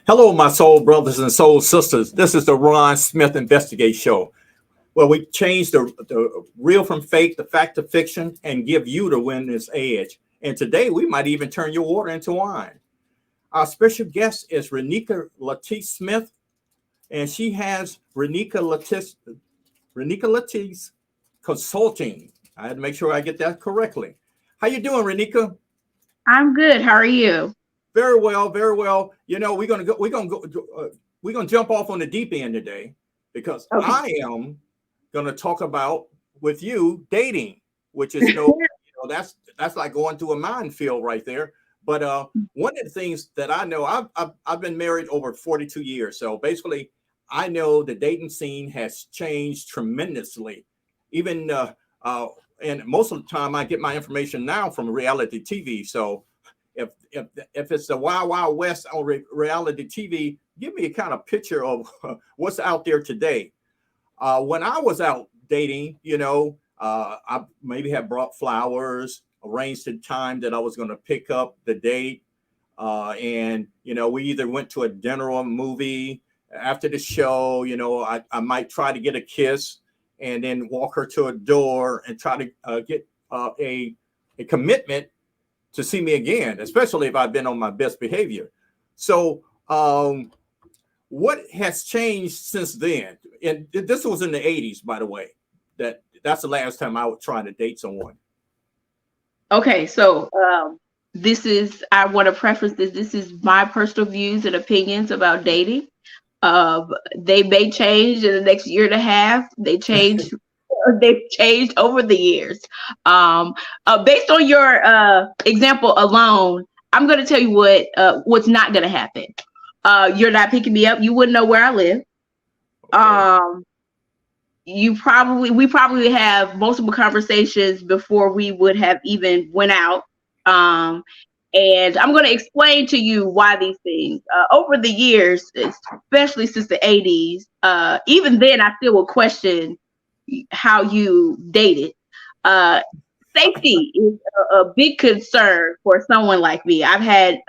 Hello, my soul brothers and soul sisters. This is the Ron Smith Investigate Show, where we change the real from fake, the fact to fiction, and give you the winner's edge. And today we might even turn your water into wine. Our special guest is Renica Latif Smith, and she has Renica Latif Consulting. I had to make sure I get that correctly. How you doing, Renica? I'm good. How are you? Very well, very well. You know, we're gonna jump off on the deep end today because Okay. I am gonna talk about with you dating, which is that's like going to a minefield right there. But one of the things that I know, I've been married over 42 years, so basically, I know the dating scene has changed tremendously. Even and most of the time, I get my information now from reality TV. So if it's the Wild Wild West on reality TV, give me a kind of picture of what's out there today. When I was out dating, I maybe had brought flowers, arranged the time that I was going to pick up the date, and we either went to a dinner or a movie. After the show, I might try to get a kiss and then walk her to a door and try to get a commitment to see me again, especially if I've been on my best behavior. So, what has changed since then? And this was in the 80s, by the way. That's the last time I was trying to date someone. Okay, so I want to preface this. This is my personal views and opinions about dating. They may change in the next year and a half. They've changed over the years. Based on your example alone, I'm going to tell you what's not going to happen. You're not picking me up. You wouldn't know where I live. Okay. We probably have multiple conversations before we would have even went out. And I'm going to explain to you why these things over the years, especially since the 80s, even then I still will question how you dated. Safety is a big concern for someone like me. I've had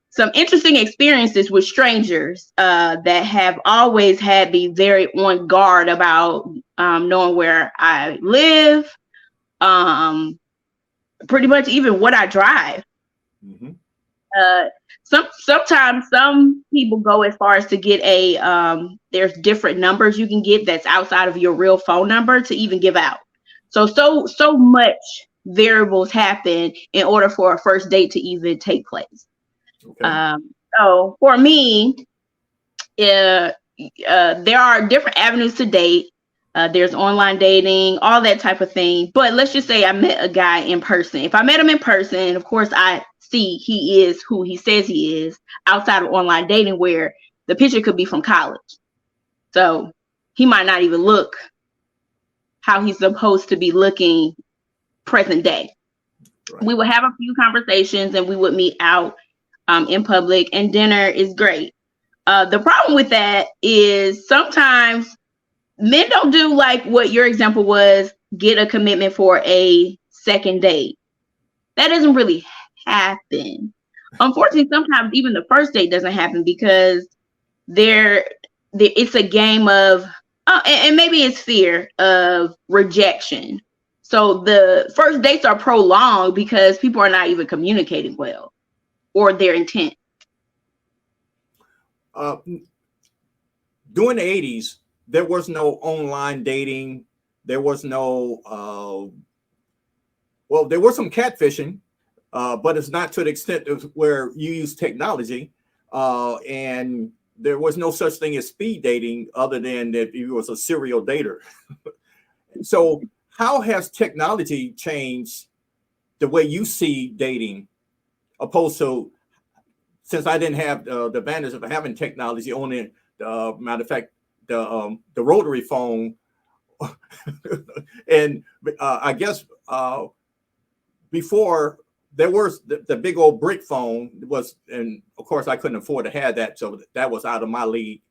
some interesting experiences with strangers that have always had me very on guard about knowing where I live, pretty much even what I drive. Mm-hmm. Sometimes some people go as far as to get there's different numbers you can get that's outside of your real phone number to even give out. So much variables happen in order for a first date to even take place. Okay. So for me, there are different avenues to date. There's online dating, all that type of thing. But let's just say I met a guy in person. If I met him in person, of course, I see he is who he says he is outside of online dating, where the picture could be from college. So he might not even look how he's supposed to be looking present day. Right. We would have a few conversations and we would meet out in public, and dinner is great. The problem with that is sometimes men don't do like what your example was, get a commitment for a second date. That doesn't really happen. Unfortunately, sometimes even the first date doesn't happen because it's a game of, and maybe it's fear of rejection. So the first dates are prolonged because people are not even communicating well or their intent. During the 80s, there was no online dating. There was no, there was some catfishing, but it's not to the extent of where you use technology. And there was no such thing as speed dating other than that you was a serial dater. So how has technology changed the way you see dating opposed to, since I didn't have the advantage of having technology, only matter of fact, the rotary phone, and I guess before there was the big old brick phone was, and of course I couldn't afford to have that, so that was out of my league.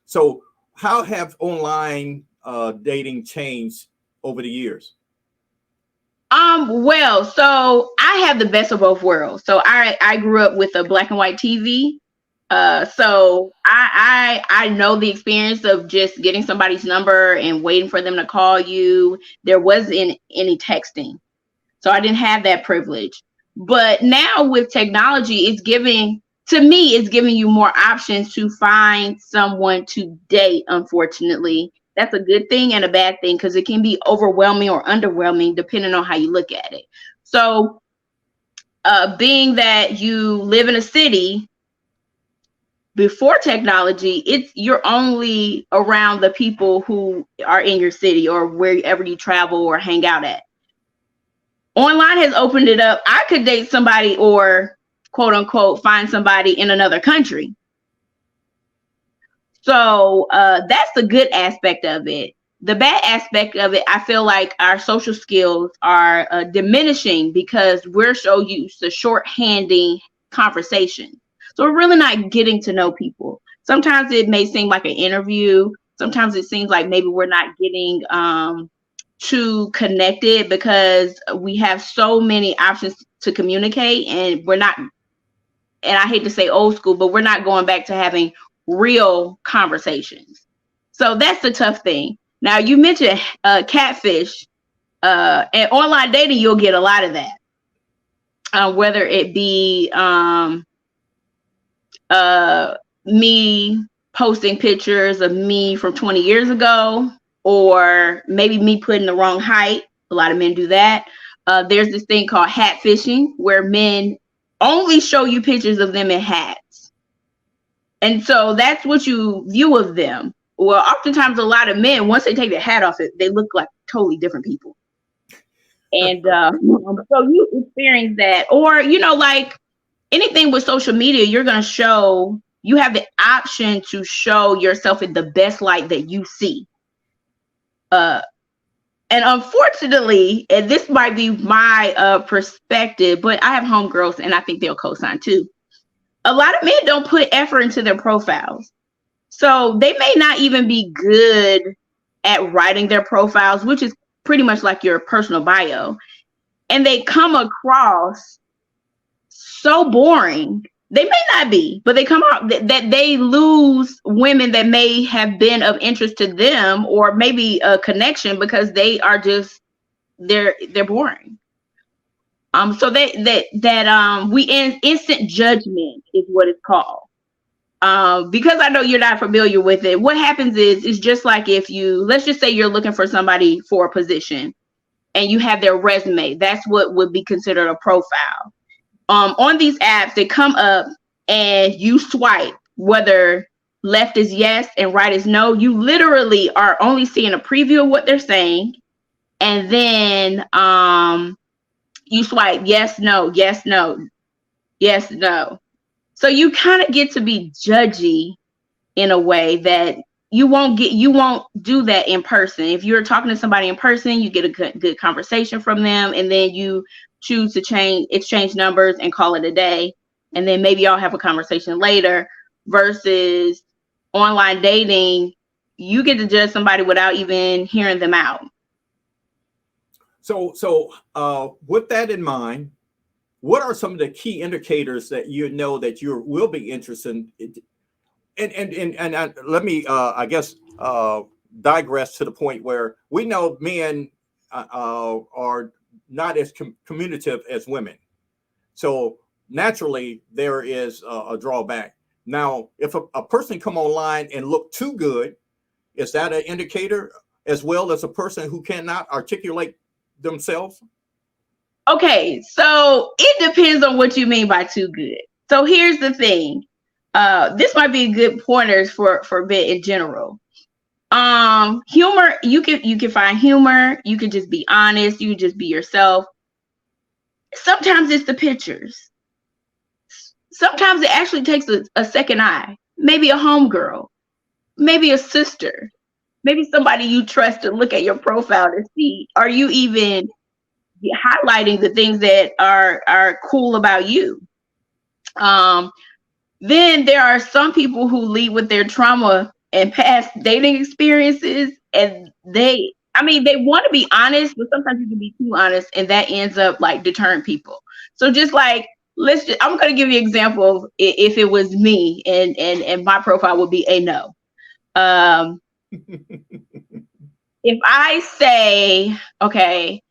So how have online dating changed over the years? Well, so I have the best of both worlds. So I grew up with a black and white TV. So I know the experience of just getting somebody's number and waiting for them to call you. There wasn't any texting, so I didn't have that privilege. But now with technology, it's giving you more options to find someone to date. Unfortunately, that's a good thing and a bad thing because it can be overwhelming or underwhelming depending on how you look at it. So, being that you live in a city before technology, you're only around the people who are in your city or wherever you travel or hang out at. Online has opened it up. I could date somebody or quote unquote find somebody in another country. So that's the good aspect of it. The bad aspect of it, I feel like our social skills are diminishing because we're so used to shorthanding conversation. So we're really not getting to know people. Sometimes it may seem like an interview. Sometimes it seems like maybe we're not getting too connected because we have so many options to communicate, and we're not, and I hate to say old school, but we're not going back to having real conversations. So that's the tough thing. Now, you mentioned catfish, and online dating, you'll get a lot of that. Whether it be me posting pictures of me from 20 years ago, or maybe me putting the wrong height. A lot of men do that. There's this thing called hat fishing, where men only show you pictures of them in hats. And so that's what you view of them. Well, oftentimes a lot of men, once they take their hat off, they look like totally different people. And so you experience that. Or, like anything with social media, you have the option to show yourself in the best light that you see. And unfortunately, and this might be my perspective, but I have homegirls and I think they'll co-sign too. A lot of men don't put effort into their profiles. So they may not even be good at writing their profiles, which is pretty much like your personal bio. And they come across so boring. They may not be, but they come out that they lose women that may have been of interest to them, or maybe a connection, because they are just they're boring. So we instant judgment is what it's called. Because I know you're not familiar with it. What happens is it's just like if let's just say you're looking for somebody for a position and you have their resume. That's what would be considered a profile. On these apps, they come up and you swipe, whether left is yes and right is no. You literally are only seeing a preview of what they're saying, and then you swipe yes, no, yes, no, yes, no. So you kind of get to be judgy in a way that you won't do that in person. If you're talking to somebody in person, you get a good conversation from them, and then you choose to exchange numbers and call it a day, and then maybe y'all have a conversation later. Versus online dating, you get to judge somebody without even hearing them out. So with that in mind, what are some of the key indicators that you know that you will be interested in? And let me, I guess, digress to the point where we know men are not as communicative as women. So naturally, there is a drawback. Now, if a person come online and look too good, is that an indicator as well as a person who cannot articulate themselves? Okay, so it depends on what you mean by too good. So here's the thing. This might be a good pointers for a bit in general. Humor, you can find humor. You can just be honest. You can just be yourself. Sometimes it's the pictures. Sometimes it actually takes a second eye. Maybe a homegirl, maybe a sister, maybe somebody you trust to look at your profile to see, are you even highlighting the things that are cool about you? Then there are some people who lead with their trauma and past dating experiences, and they want to be honest, but sometimes you can be too honest, and that ends up like deterring people. So just like I'm going to give you an example. If it was me, and my profile would be a no. If I say, okay,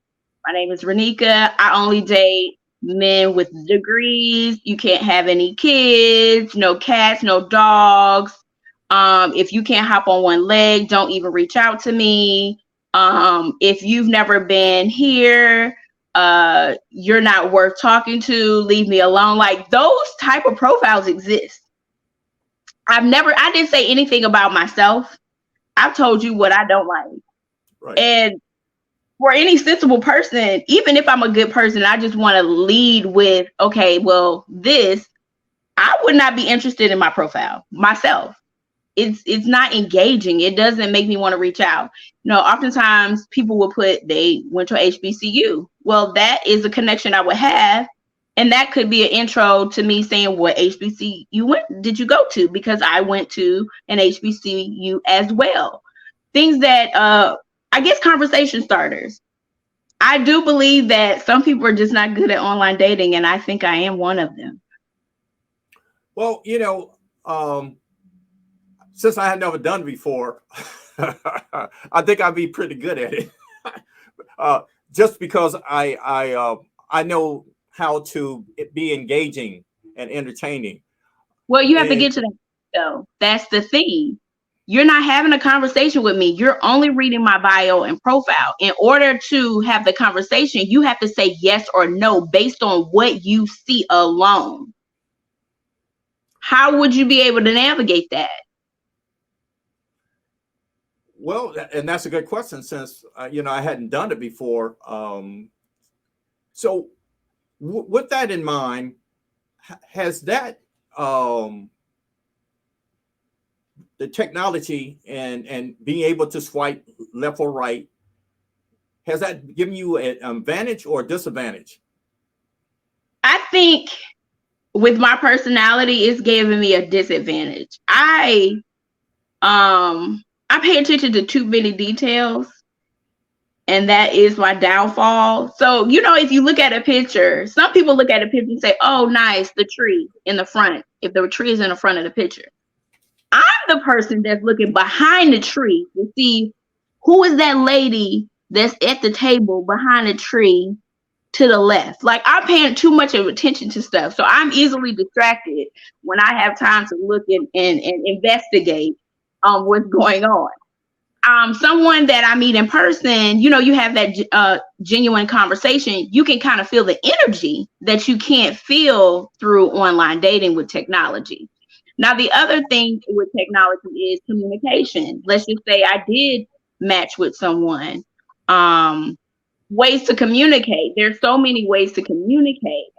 my name is Renica, I only date men with degrees. You can't have any kids, no cats, no dogs. If you can't hop on one leg, don't even reach out to me. If you've never been here, you're not worth talking to. Leave me alone. Like, those type of profiles exist. I didn't say anything about myself. I've told you what I don't like. Right. And for any sensible person, even if I'm a good person, I just want to lead with, okay, well, I would not be interested in my profile myself. It's not engaging. It doesn't make me want to reach out. Oftentimes people will put they went to HBCU. Well, that is a connection I would have. And that could be an intro to me saying, what HBCU did you go to? Because I went to an HBCU as well. Things that, I guess, conversation starters. I do believe that some people are just not good at online dating, and I think I am one of them. Well, since I had never done it before, I think I'd be pretty good at it. Just because I know how to be engaging and entertaining. Well, you have to get to that, though. That's the thing. You're not having a conversation with me. You're only reading my bio and profile. In order to have the conversation, you have to say yes or no based on what you see alone. How would you be able to navigate that? Well, and that's a good question since, I hadn't done it before. So with that in mind, has that the technology and being able to swipe left or right, has that given you an advantage or disadvantage? I think with my personality, it's giving me a disadvantage. I pay attention to too many details, and that is my downfall. So, if you look at a picture, some people look at a picture and say, oh, nice, the tree in the front, if the tree is in the front of the picture. I'm the person that's looking behind the tree to see who is that lady that's at the table behind the tree to the left. Like, I'm paying too much of attention to stuff. So I'm easily distracted when I have time to look and investigate what's going on. Someone that I meet in person, you have that genuine conversation. You can kind of feel the energy that you can't feel through online dating with technology. Now, the other thing with technology is communication. Let's just say I did match with someone. Ways to communicate. There's so many ways to communicate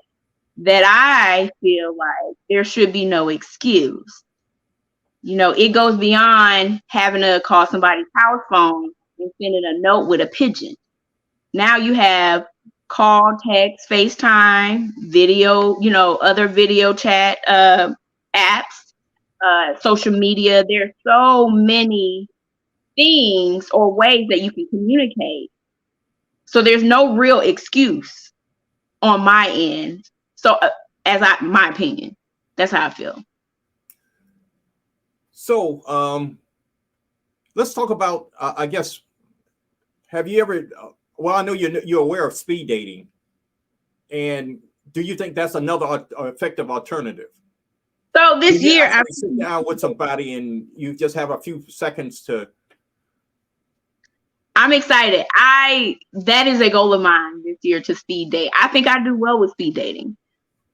that I feel like there should be no excuse. It goes beyond having to call somebody's house phone and sending a note with a pigeon. Now you have call, text, FaceTime, video, other video chat apps, social media. There's so many things or ways that you can communicate. So there's no real excuse on my end. So my opinion, that's how I feel. So let's talk about, I guess, have you ever, well, I know you're aware of speed dating. And do you think that's another effective alternative? So this year, I sit down with somebody and you just have a few seconds to. I'm excited. That is a goal of mine this year, to speed date. I think I do well with speed dating.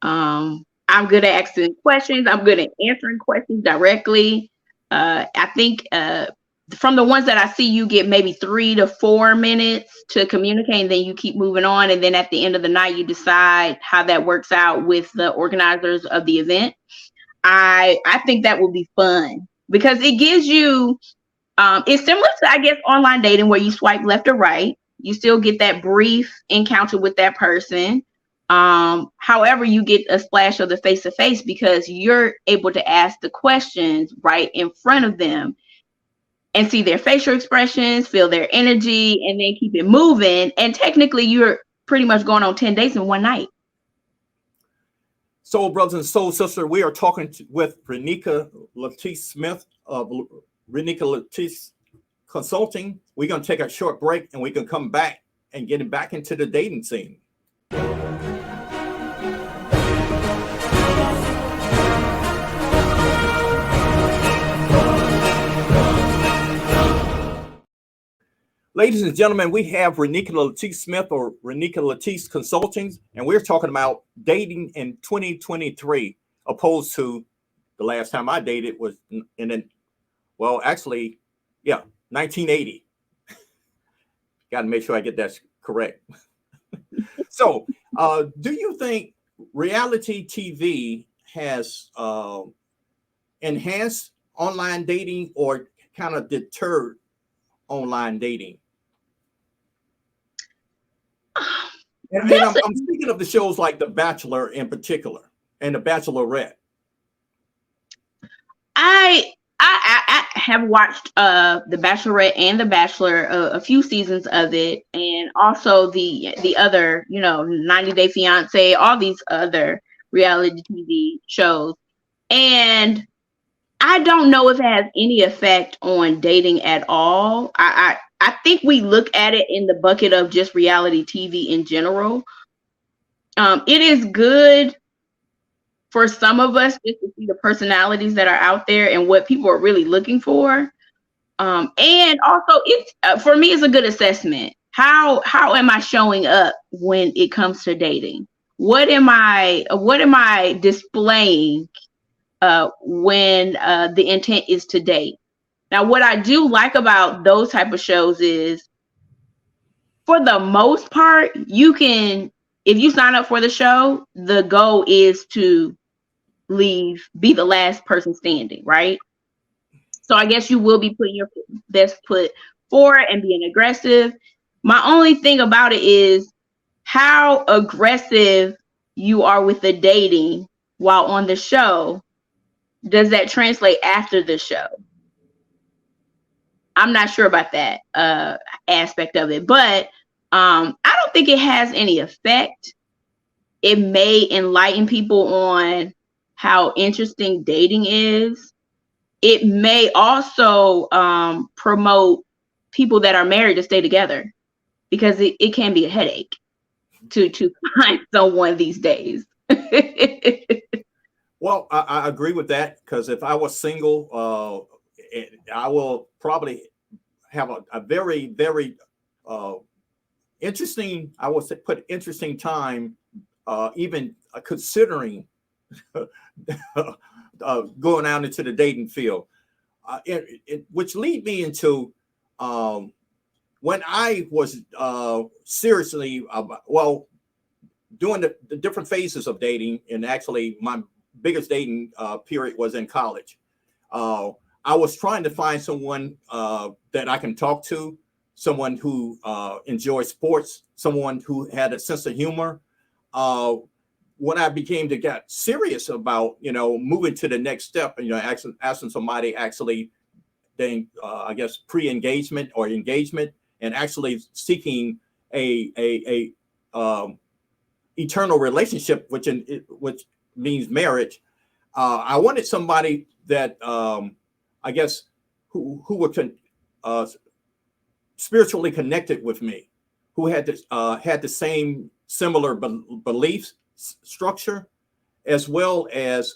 I'm good at asking questions. I'm good at answering questions directly. I think from the ones that I see, you get maybe 3 to 4 minutes to communicate, and then you keep moving on. And then at the end of the night, you decide how that works out with the organizers of the event. I think that will be fun because it gives you, it's similar to, I guess, online dating where you swipe left or right. You still get that brief encounter with that person. However, you get a splash of the face-to-face because you're able to ask the questions right in front of them and see their facial expressions, feel their energy, and then keep it moving. And technically, you're pretty much going on 10 days in one night. Soul brothers and soul sisters, we are talking with Renica Latisse Smith of Renica Latisse Consulting. We're going to take a short break and we can come back and get back into the dating scene. Ladies and gentlemen, we have Renica Latisse Smith or Renica Latisse Consulting, and we're talking about dating in 2023, opposed to the last time I dated was actually, 1980. Got to make sure I get that correct. So, do you think reality TV has enhanced online dating or kind of deterred online dating? And I'm speaking of the shows like The Bachelor in particular and The Bachelorette. I have watched The Bachelorette and The Bachelor, a few seasons of it, and also the other, 90 Day Fiance, all these other reality TV shows. And I don't know if it has any effect on dating at all. I think we look at it in the bucket of just reality TV in general. It is good for some of us just to see the personalities that are out there and what people are really looking for. And also, it's for me, it's a good assessment. How am I showing up when it comes to dating? What am I displaying when the intent is to date? Now, what I do like about those type of shows is, for the most part, you can, if you sign up for the show, the goal is to be the last person standing, right? So I guess you will be putting your best foot forward and being aggressive. My only thing about it is how aggressive you are with the dating while on the show. Does that translate after the show? I'm not sure about that aspect of it, but I don't think it has any effect. It may enlighten people on how interesting dating is. It may also promote people that are married to stay together, because it can be a headache to find someone these days. Well, I agree with that, because if I was single, I will probably have a very, very interesting, I will say, put interesting time, even considering going out into the dating field, which lead me into when I was seriously, doing the different phases of dating, and actually my biggest dating period was in college. I was trying to find someone that I can talk to, someone who enjoys sports, someone who had a sense of humor. When I became to get serious about, moving to the next step, and, asking somebody actually, then I guess pre-engagement or engagement, and actually seeking a eternal relationship, which means marriage. I wanted somebody that I guess who were spiritually connected with me, who had the same similar beliefs structure, as well as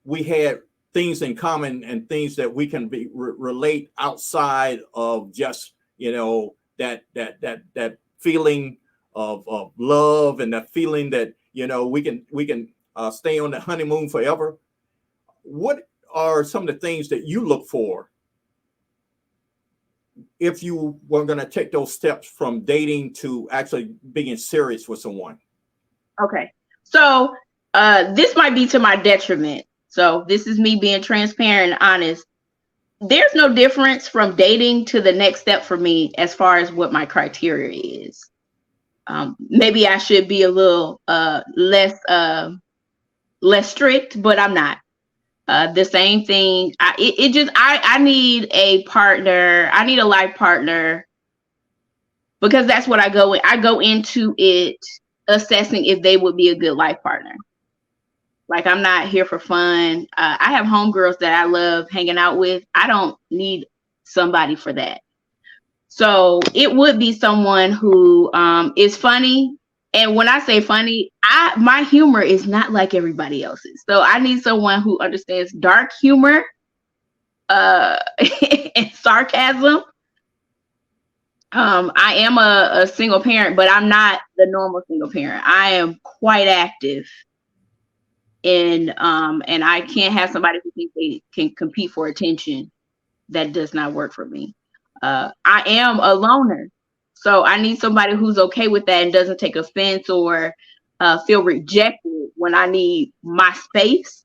we had things in common and things that we can relate outside of just that feeling of love, and that feeling that we can stay on the honeymoon forever. What are some of the things that you look for if you were going to take those steps from dating to actually being serious with someone? Okay. So this might be to my detriment. So this is me being transparent and honest. There's no difference from dating to the next step for me as far as what my criteria is. Maybe I should be a little less strict, but I'm not. The same thing. I need a partner. I need a life partner, because that's what I go into it assessing if they would be a good life partner. Like, I'm not here for fun. I have homegirls that I love hanging out with. I don't need somebody for that. So it would be someone who is funny. And when I say funny, my humor is not like everybody else's. So I need someone who understands dark humor and sarcasm. I am a single parent, but I'm not the normal single parent. I am quite active and I can't have somebody who thinks they can compete for attention. That does not work for me. I am a loner, so I need somebody who's okay with that and doesn't take offense or feel rejected when I need my space.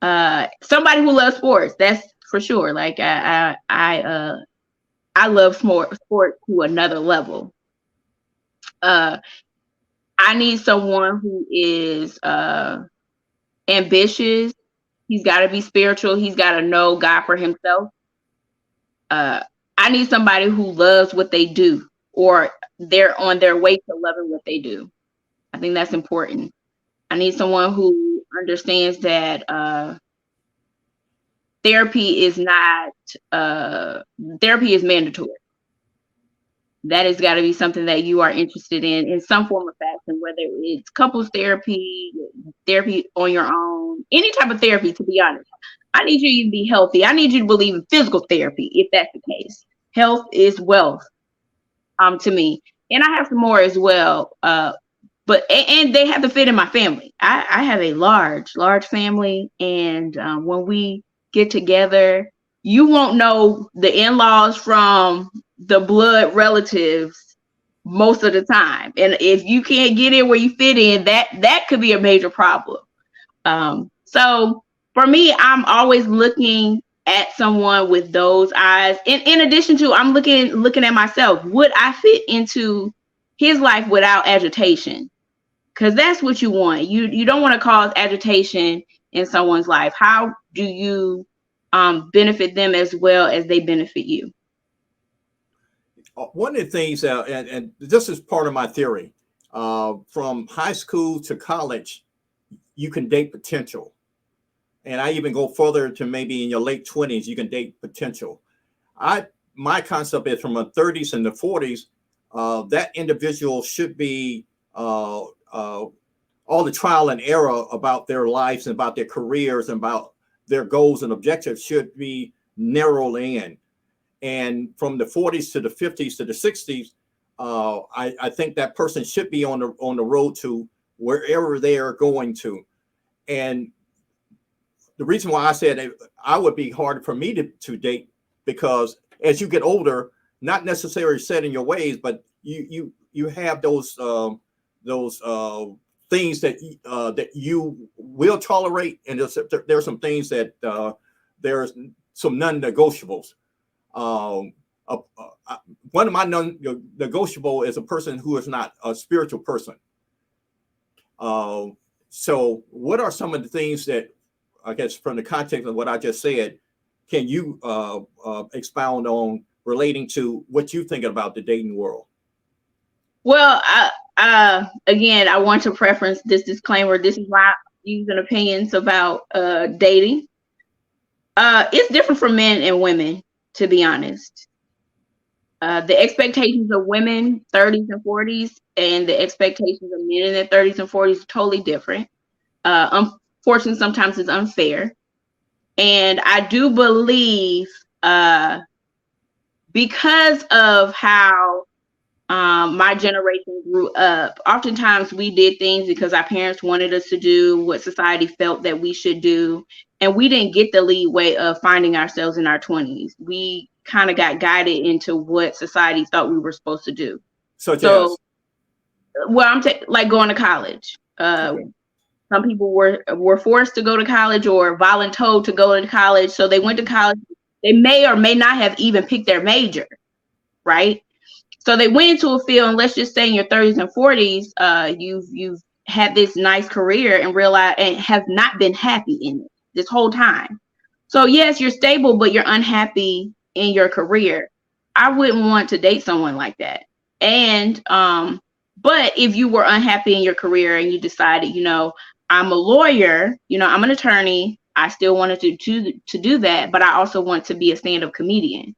Somebody who loves sports, that's for sure. Like I love sport to another level. I need someone who is ambitious. He's got to be spiritual. He's got to know God for himself. I need somebody who loves what they do, or they're on their way to loving what they do. I think that's important. I need someone who understands that therapy is mandatory. That has got to be something that you are interested in some form of fashion, whether it's couples therapy, therapy on your own, any type of therapy, to be honest. I need you to be healthy. I need you to believe in physical therapy, if that's the case. Health is wealth, to me. And I have some more as well. But they have to fit in my family. I have a large family. And when we get together, you won't know the in-laws from the blood relatives most of the time. And if you can't get in where you fit in, that could be a major problem. So for me, I'm always looking at someone with those eyes. In addition to, I'm looking at myself. Would I fit into his life without agitation? Because that's what you want. You don't want to cause agitation in someone's life. How do you benefit them as well as they benefit you? One of the things, and this is part of my theory, from high school to college, you can date potential. And I even go further to maybe in your late 20s, you can date potential. My concept is from the 30s and the 40s, that individual should be all the trial and error about their lives and about their careers and about their goals and objectives should be narrowed in. And from the 40s to the 50s to the 60s, I think that person should be on the road to wherever they are going to. And the reason why I said I would be hard for me to date, because as you get older, not necessarily set in your ways, but you have those things that you will tolerate, and there's some things that there's some non-negotiables. One of my non-negotiable is a person who is not a spiritual person. So what are some of the things that, I guess, from the context of what I just said, can you expound on relating to what you're thinking about the dating world? Well, again, I want to preference this disclaimer. This is my views and opinions about dating. It's different for men and women, to be honest. The expectations of women 30s and 40s and the expectations of men in their 30s and 40s are totally different. Unfortunately, sometimes it's unfair. And I do believe because of how my generation grew up, oftentimes we did things because our parents wanted us to do, what society felt that we should do. And we didn't get the leeway of finding ourselves in our 20s. We kind of got guided into what society thought we were supposed to do. So well, I'm like going to college. Okay. Some people were forced to go to college or voluntold to go to college. So they went to college. They may or may not have even picked their major, right? So they went into a field, and let's just say in your 30s and 40s, you've had this nice career and realize and have not been happy in it this whole time. So yes, you're stable, but you're unhappy in your career. I wouldn't want to date someone like that. And but if you were unhappy in your career and you decided, I'm a lawyer, I'm an attorney. I still wanted to do that, but I also want to be a stand-up comedian.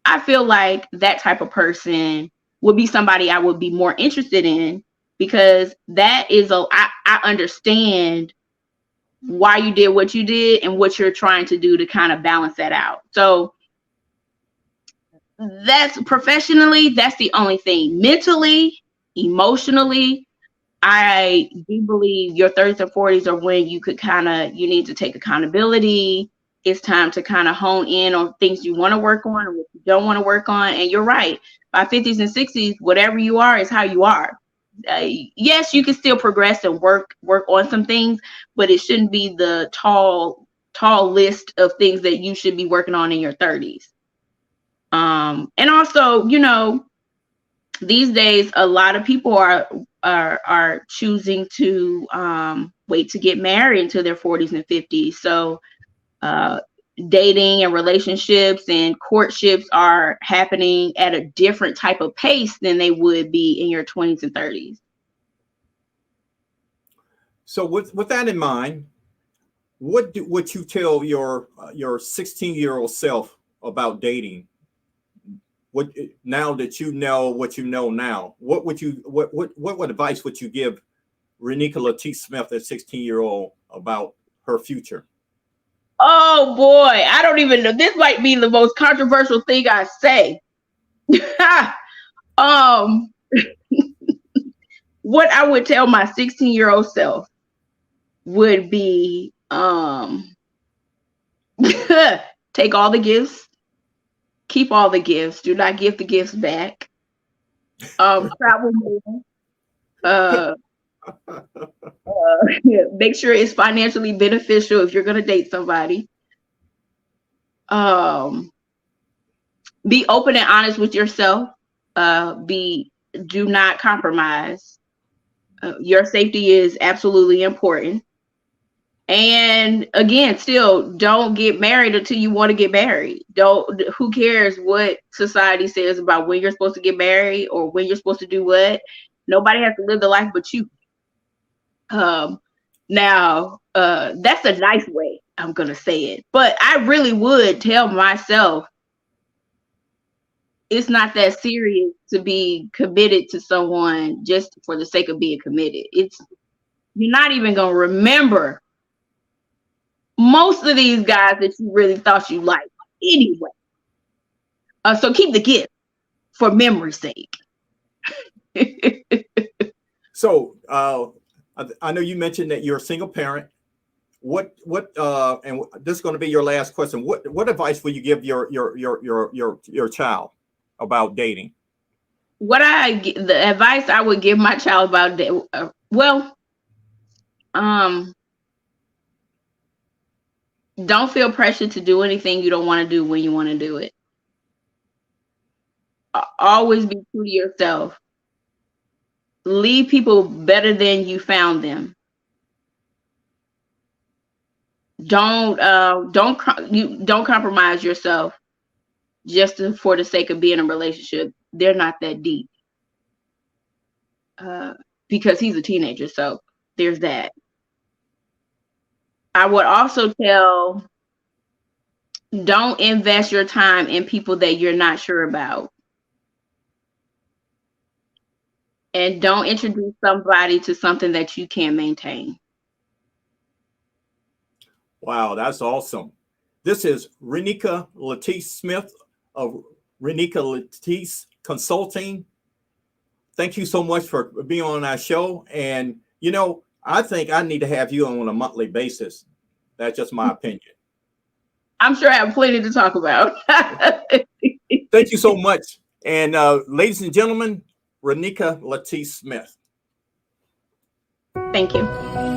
I feel like that type of person would be somebody I would be more interested in, because that is I understand why you did what you did and what you're trying to do to kind of balance that out. So that's professionally, that's the only thing. Mentally, emotionally, I do believe your 30s and 40s are when you need to take accountability. It's time to kind of hone in on things you want to work on and what you don't want to work on. And you're right. By 50s and 60s, whatever you are is how you are. Yes, you can still progress and work on some things, but it shouldn't be the tall list of things that you should be working on in your 30s. And also, these days, a lot of people are choosing to wait to get married into their 40s and 50s. So dating and relationships and courtships are happening at a different type of pace than they would be in your 20s and 30s. So with that in mind, what would you tell your 16-year-old self about dating? What, now that you know what you know now, what advice would you give Renica Latif Smith, that 16-year-old, about her future? Oh boy, I don't even know. This might be the most controversial thing I say. What I would tell my 16-year-old self would be take all the gifts, keep all the gifts, do not give the gifts back. Travel more. Make sure it's financially beneficial if you're going to date somebody. Be open and honest with yourself. Do not compromise. Your safety is absolutely important. And again, still don't get married until you want to get married. Who cares what society says about when you're supposed to get married or when you're supposed to do what? Nobody has to live the life but you. Now, that's a nice way I'm going to say it, but I really would tell myself it's not that serious to be committed to someone just for the sake of being committed. You're not even going to remember most of these guys that you really thought you liked anyway. So keep the gift for memory's sake. So I know you mentioned that you're a single parent. What and this is going to be your last question. What advice will you give your child about dating? The advice I would give my child about don't feel pressured to do anything you don't want to do when you want to do it. Always be true to yourself. Leave people better than you found them. Don't compromise yourself just for the sake of being in a relationship. They're not that deep. Because he's a teenager, so there's that. I would also tell, don't invest your time in people that you're not sure about. And don't introduce somebody to something that you can't maintain. Wow, that's awesome. This is Renica Latif Smith of Renica Latif Consulting. Thank you so much for being on our show. And, I think I need to have you on a monthly basis. That's just my opinion. I'm sure I have plenty to talk about. Thank you so much. And ladies and gentlemen, Renica Latif Smith. Thank you.